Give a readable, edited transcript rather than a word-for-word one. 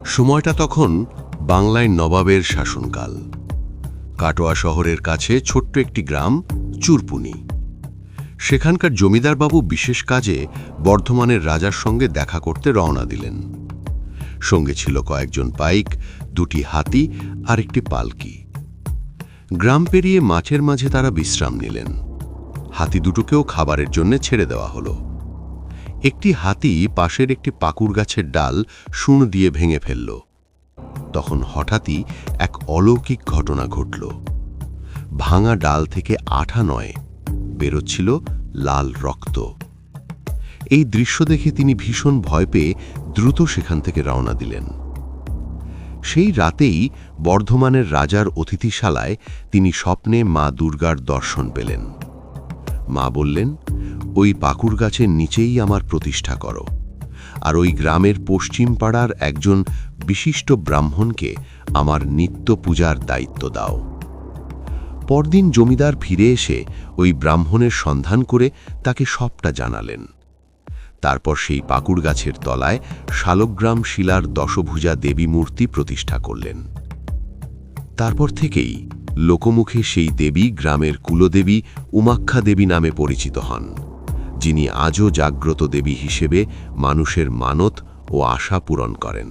সময়টা তখন বাংলায় নবাবের শাসনকাল। কাটোয়া শহরের কাছে ছোট্ট একটি গ্রাম চুরপুনি। সেখানকার জমিদারবাবু বিশেষ কাজে বর্ধমানের রাজার সঙ্গে দেখা করতে রওনা দিলেন। সঙ্গে ছিল কয়েকজন পাইক, দুটি হাতি আর একটি পালকি। গ্রাম পেরিয়ে মাঠের মাঝে তারা বিশ্রাম নিলেন। হাতি দুটোকেও খাবারের জন্য ছেড়ে দেওয়া হলো। একটি হাতি পাশের একটি পাকুড় গাছের ডাল শুঁড় দিয়ে ভেঙে ফেলল। তখন হঠাৎই এক অলৌকিক ঘটনা ঘটল। ভাঙা ডাল থেকে আঠা নয়, বেরোচ্ছিল লাল রক্ত। এই দৃশ্য দেখে তিনি ভীষণ ভয় পেয়ে দ্রুত সেখান থেকে রওনা দিলেন। সেই রাতেই বর্ধমানের রাজার অতিথিশালায় তিনি স্বপ্নে মা দুর্গার দর্শন পেলেন। মা বললেন, ওই পাকুড় গাছের নিচেই আমার প্রতিষ্ঠা করো, আর ওই গ্রামের পশ্চিম পাড়ার একজন বিশিষ্ট ব্রাহ্মণকে আমার নিত্য পূজার দায়িত্ব দাও। পরদিন জমিদার ফিরে এসে ওই ব্রাহ্মণের সন্ধান করে তাকে সবটা জানালেন। তারপর সেই পাকুড় গাছের তলায় শালগ্রাম শিলার দশভুজা দেবী মূর্তি প্রতিষ্ঠা করলেন। তারপর থেকেই লোকমুখে সেই দেবী গ্রামের কুলদেবী উমাখ্যা দেবী নামে পরিচিত হন, যিনি আজও জাগ্রত দেবী হিসেবে মানুষের মানত ও আশা পূরণ করেন।